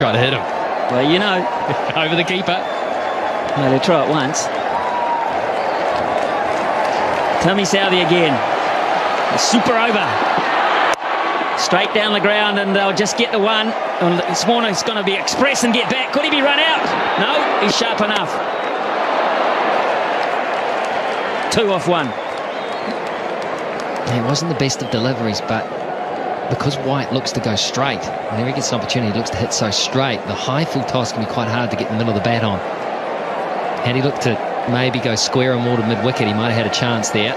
Try to hit him. Well, you know. Over the keeper. No, they'll try it once. Tommy Southey again. A super over. Straight down the ground, and they'll just get the one. And this morning's going to be express and get back. Could he be run out? No, he's sharp enough. 2 off 1. Yeah, it wasn't the best of deliveries, but because White looks to go straight, whenever he gets an opportunity, he looks to hit so straight. The high full toss can be quite hard to get in the middle of the bat on. Had he looked to maybe go square and more to mid-wicket, he might have had a chance there.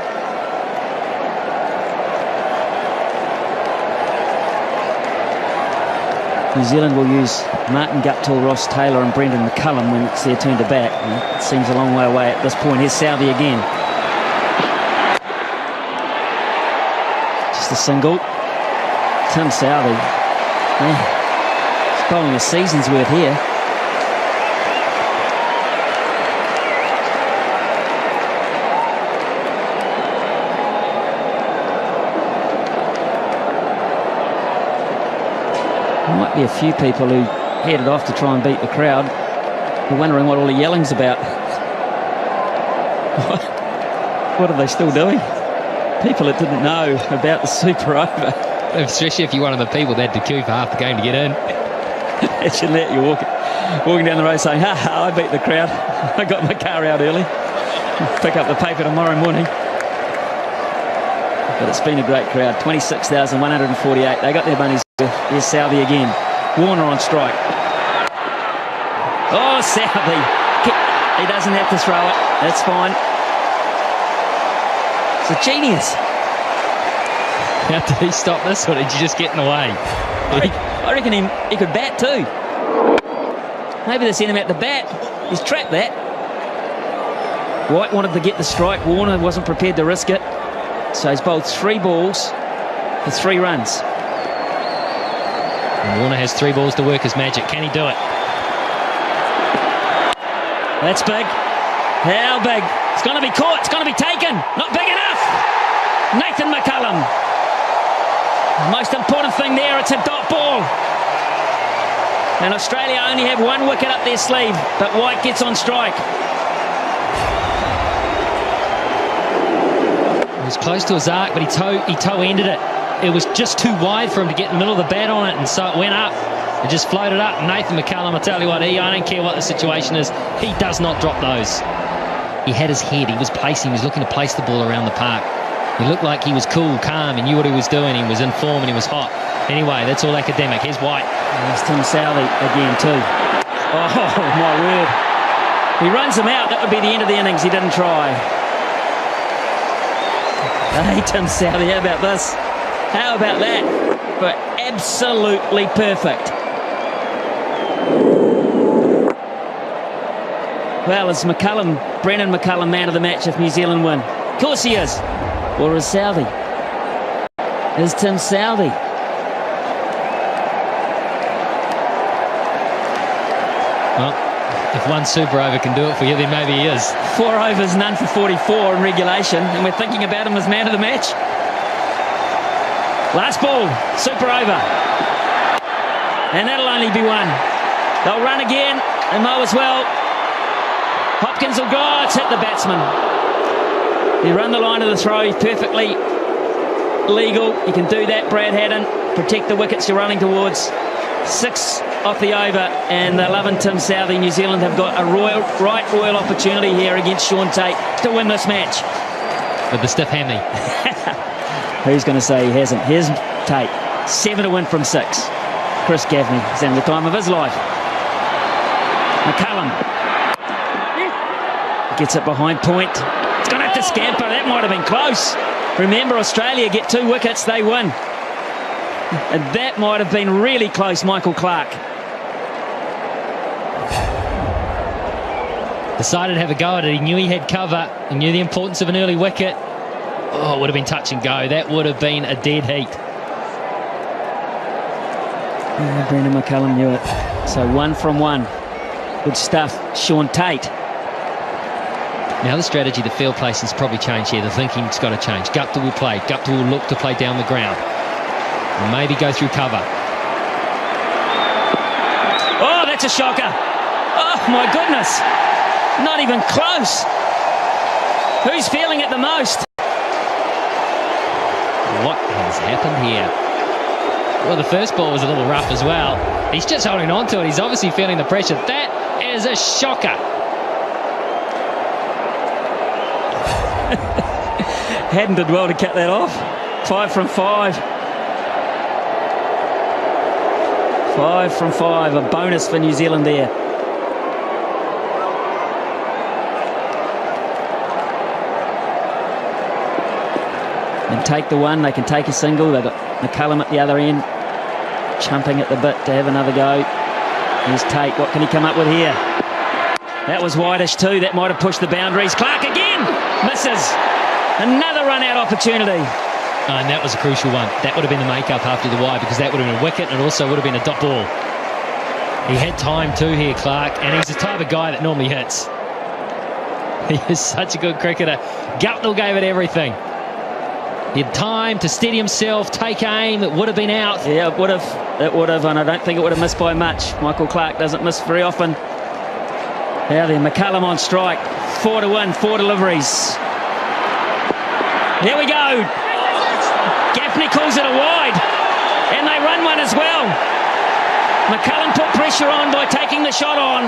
New Zealand will use Martin Guptill, Ross Taylor and Brendan McCullum when it's their turn to bat. It seems a long way away at this point. Here's Southey again. Just a single. Tim Southey. He's bowling a season's worth here. There might be a few people who headed off to try and beat the crowd. They're wondering what all the yelling's about. What are they still doing? People that didn't know about the super over. Especially if you're one of the people that had to queue for half the game to get in. Imagine that, you're walking down the road saying, I beat the crowd. I got my car out early. Pick up the paper tomorrow morning. But it's been a great crowd. 26,148. They got their money's worth. Here's Southey again. Warner on strike. Oh, Southey. He doesn't have to throw it. That's fine. It's a genius. How did he stop this, or did you just get in the way? I reckon he could bat too. Maybe they sent him out to bat. He's trapped that. White wanted to get the strike. Warner wasn't prepared to risk it. So he's bowled 3 balls for 3 runs. And Warner has 3 balls to work his magic. Can he do it? That's big. How big? It's going to be caught. It's going to be taken. Not big enough. Nathan McCullum. Most important thing there, it's a dot ball. And Australia only have 1 wicket up their sleeve, but White gets on strike. It was close to his arc, but he toe-ended it. It was just too wide for him to get in the middle of the bat on it, and so it went up. It just floated up. Nathan McCullum, I tell you what, I don't care what the situation is, he does not drop those. He had his head, he was looking to place the ball around the park. He looked like he was cool, calm, and knew what he was doing. He was in form and he was hot. Anyway, that's all academic. Here's White. There's Tim Southey again too. Oh, my word. He runs him out. That would be the end of the innings. He didn't try. Hey, Tim Southey, how about this? How about that? But absolutely perfect. Well, is Brendan McCullum man of the match if New Zealand win? Of course he is. Or is Southey? Is Tim Southey? Well, if one super over can do it for you, then maybe he is. 4 overs, none for 44 in regulation, and we're thinking about him as man of the match. Last ball, super over. And that'll only be 1. They'll run again, and mow as well. Hopkins will go, it's hit the batsman. He run the line of the throw, perfectly legal. You can do that, Brad Haddon. Protect the wickets you're running towards. 6 off the over, and they're loving Tim Southey. New Zealand have got a royal opportunity here against Sean Tate to win this match. With the stiff hammy. Who's going to say he hasn't? Here's Tate. 7 to win from 6. Chris Gaffney is having the time of his life. McCullum gets it behind point. It's going to have to scamper. That might have been close. Remember, Australia get 2 wickets, they win. And that might have been really close, Michael Clark. Decided to have a go at it. He knew he had cover. He knew the importance of an early wicket. Oh, it would have been touch and go. That would have been a dead heat. Yeah, Brendan McCullum knew it. So 1 from 1. Good stuff. Sean Tate. Now the strategy, the field placing's probably changed here. The thinking's got to change. Guptill will play. Guptill will look to play down the ground. Maybe go through cover. a shocker. Oh, my goodness. Not even close. Who's feeling it the most? What has happened here? Well, the first ball was a little rough as well. He's just holding on to it. He's obviously feeling the pressure. That is a shocker. Hadden did well to cut that off. 5 from 5. 5 from 5. A bonus for New Zealand there. And take the one. They can take a single. They've got McCullum at the other end, chumping at the bit to have another go. Here's Tate. What can he come up with here? That was wideish too. That might have pushed the boundaries. Clark again misses. Another run-out opportunity. And that was a crucial one. That would have been the make-up after the wide, because that would have been a wicket, and it also would have been a dot ball. He had time too here, Clark, and he's the type of guy that normally hits. He is such a good cricketer. Guptill gave it everything. He had time to steady himself, take aim. It would have been out. Yeah, it would have. It would have, and I don't think it would have missed by much. Michael Clark doesn't miss very often. Now then, McCullum on strike. 4 to 1, 4 deliveries. Here we go. Gaffney calls it a wide, and they run one as well. McCullum put pressure on by taking the shot on,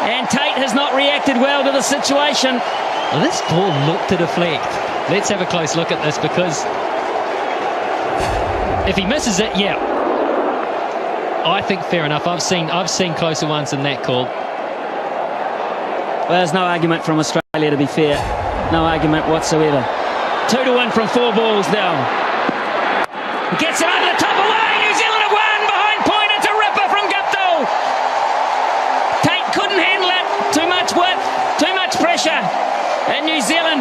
and Tate has not reacted well to the situation. Well, this ball looked to deflect. Let's have a close look at this, because if he misses it, yeah, I think fair enough. I've seen closer ones than that call. Well, there's no argument from Australia, to be fair. No argument whatsoever. 2 to 1 from 4 balls now. Gets it over the top away. New Zealand have won behind point. It's a ripper from Guptill. Tate couldn't handle it. Too much width, too much pressure. And New Zealand,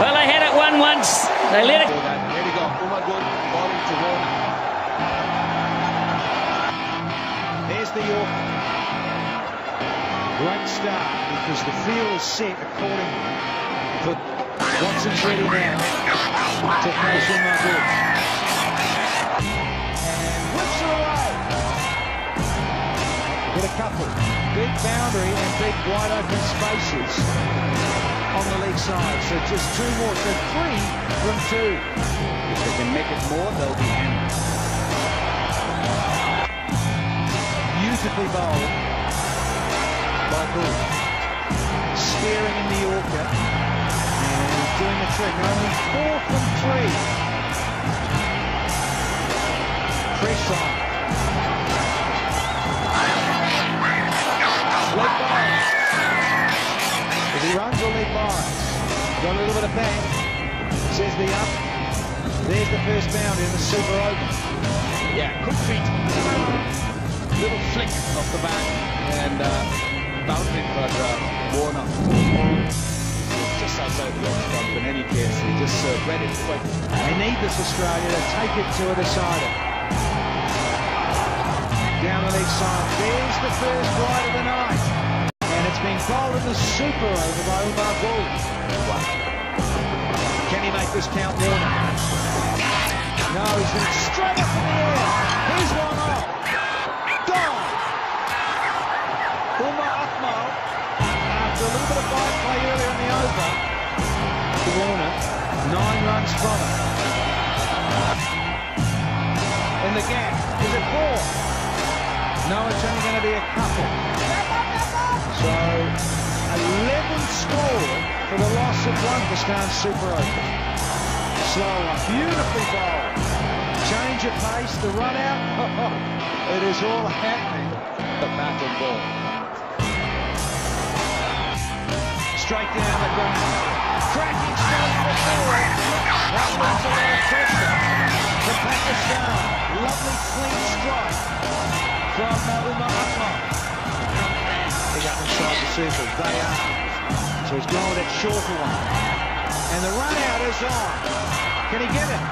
well, they had it won once. They let it. There we go. Umagul bowling to Warner. There's the York. Great start, because the field is set accordingly. But Watson's ready now to face Umagul. And whips her away. Get a couple. Big boundary and big wide open spaces on the leg side. So just 2 more. So 3 from 2. If they can make it more, they'll be handled. Beautifully bowled by Bull. Spearing in the Yorker. And doing the trick. Only 4 from 3. Pressure on. Leg bias. If he runs or leg bias. Got a little bit of bang. Says the up. There's the first boundary in the super open. Yeah, quick feet. Little flick off the back. And boundary for Warner. Just outside the off stump. In any case, he just read it quick. They need this Australia to take it to a decider. Down the leg side. There's the first wide of the night. And it's been bowled in the super over by Umagul. Can he make this count, Warner? No, he's been straight up in the air. Here's one off. Gone. Umar Akmal, after a little bit of fine play earlier in the over, to Warner, 9 runs from it. In the gap, is it 4? No, it's only going to be a couple. So, 11 scored for the loss of 1 for Starnes Super Open. Slow one, beautifully bowled. Change of pace, the run out. It is all happening. The bat and ball. Straight down the ground. Cracking straight to the forward. That puts a lot of pressure to Pakistan. Lovely clean strike from Umar Akmal. Big up inside the circle, they are. So he's gone with that shorter one. And the run out is on. Can he get it?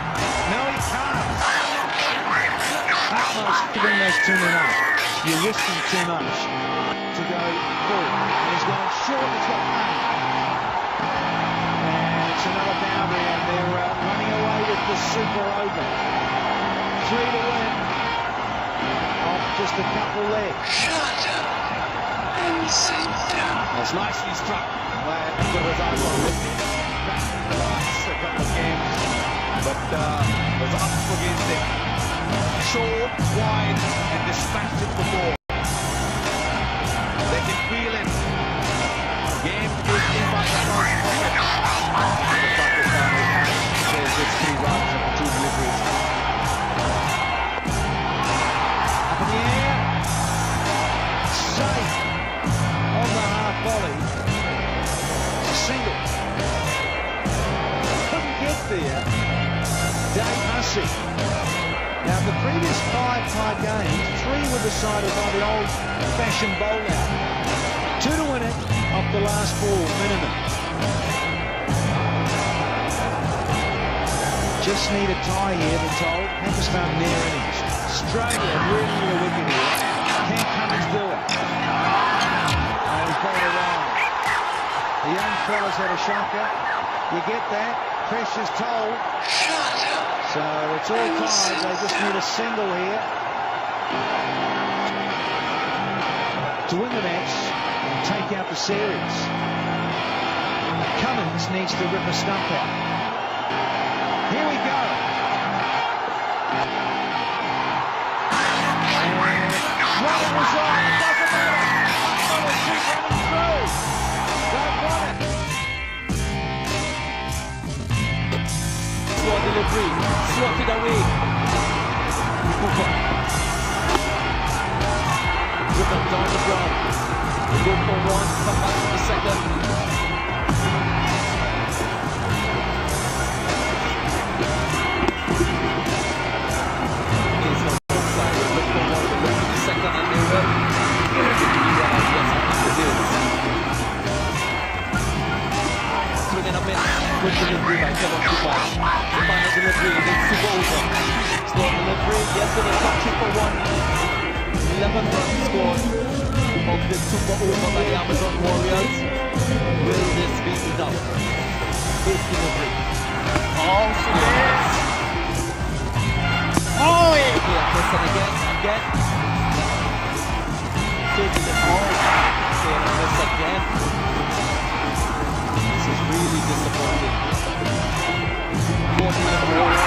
No, he can't. Akmal's giving those too much. You're risking too much to go full. And he's gone short, he's got pain. And it's another boundary, and they're running away with the super over. 3 to win. Off just a couple legs. It's nicely struck where the results are lifted back in the last couple of games, but was up against it. Short, wide, and dispatched it before. They can feel it. Game is in by the first pocket. The Pakistani says it's 3 runs and 2 deliveries. Up in the air. Safe on the half volley. Single. Couldn't get there. Dave Hussey. Now, the previous 5 tied games, 3 were decided by the old-fashioned bowl-out. 2 to win it off the last 4 minimum. Just need a tie here, they're told. Pakistan near innings. Australia really need a wicket here. Can Cummins do it? Oh, he's bowled it wrong. The young fella's had a shocker. You get that? Pressure's told. So it's all tied. They just need a single here to win the match and take out the series. Cummins needs to rip a stump out. Here we go. And running was on. It doesn't matter. I'm going to keep running through. Don't want it. Slow delivery, swatted away. Cooper. Driven down the ground. They go for 1, come back to the second. It's on the side. They look for 1, they go to the second, and they will. Yes, it is. Swinging a bit. Good delivery by Kevin Cooper. The final delivery, then super over. Slow delivery, yesterday top 2 for 1. 11 runs scored of the super over by the Amazon Warriors. Will this be enough? Big delivery. Oh, yes! Oh, yeah, listen again. Taking it all. Saying this again. This is really disappointing. 14 and 4.